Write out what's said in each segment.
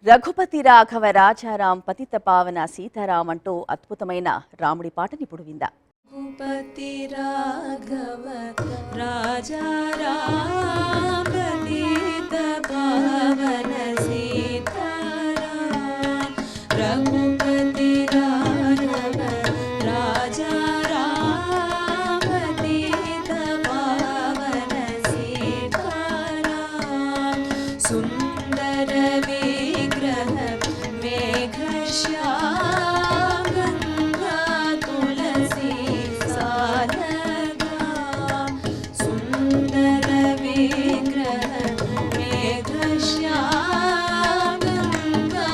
రఘుపతి రాఘవ రాజారాం పతిత పావన సీతారాం అంటూ అద్భుతమైన రాముడి పాటని ఇప్పుడు విందా. రఘుపతి రాఘవ రాజారాం పతిత పావన సీతారాం. రఘుపతి రాఘవ రాజారాం పతిత పావన సీతారాం. సుందర విగ్రహ మేఘశ్యామ గంగా తులసి సాలగా. సుందర విగ్రహ మేఘశ్యామ గంగా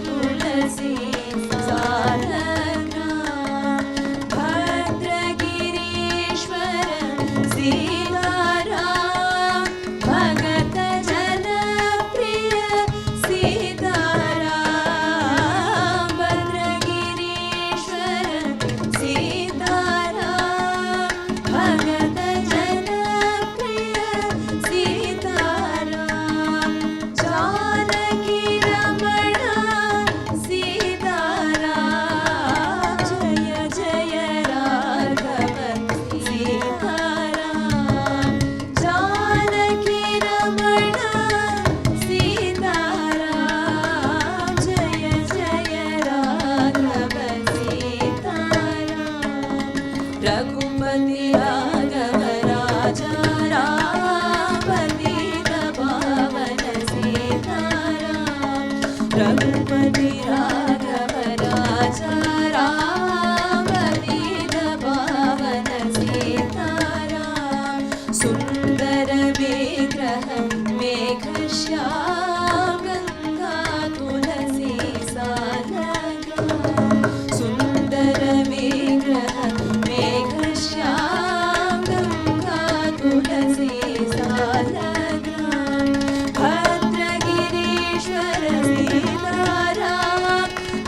తులసి సాలగా. భద్రగిరీశ్వర సీతారాం భగత జనప్రియ సీతారాం. భద్రగిరీశ్వర సీతారాం భగత జనప్రియ సీతారాం. జానకి రమణ సీతారాం. జయ జయ రాఘవ సీతారాం. జానకి రమణ సీతారాం. జయ జయ రాఘవ సీతారాం. రఘుపతి రాఘవ రాజారాం పతిత పావన సీతారాం. రఘుపతి రాఘవ రాజారాం పతిత పావన సీతారాం. సుందర విగ్రహ మేఘశ్యామ గంగా తులసి సాలగా. సుందర విగ్రహ మేఘశ్యామ గంగా తులసి సాలగా. భద్రగిరీశ్వర సీతారాం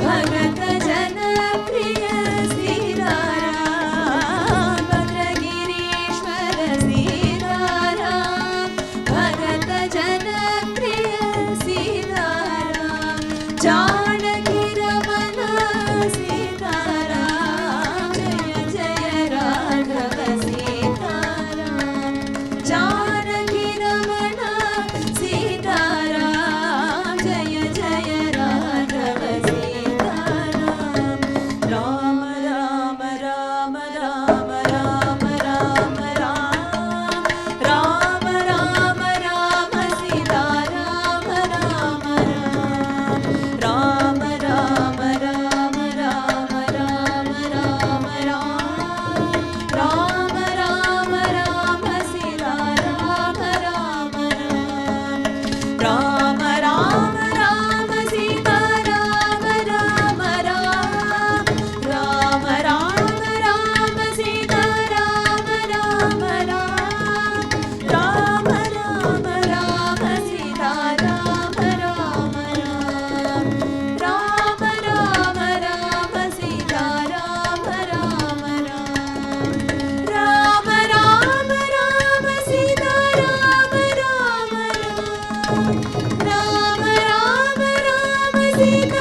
భగత జనప్రియ సీతారాం. భద్రగిరీశ్వర సీతారాం భగత జనప్రియ సీతారాం. జానకి రమణ సీతారాం. జయ జయ రాఘవ సీతారాం. జానకి రమణ సీతారాం. జయ జయ రాఘవ సీతారాం. రామ రామ రామ రామ రామ రామ రామ. రామ రామ రామ సీతారామ రామ రామ. రామ రామ రామ రామ రామ రామ రామ. రామ రామ రామ సీతారామ రామ రామ. రామ రామ రామ సీతారామ రామ రామ. రామ రామ రామ సీతారామ రామ రామ. రామ రామ రామ సీతారామ రామ రామ. రామ రామ రామ సీతారామ రామ రామ. రామ రామ రామ సీతారామ రామ రామ. రామ రామ రామ సీతారామ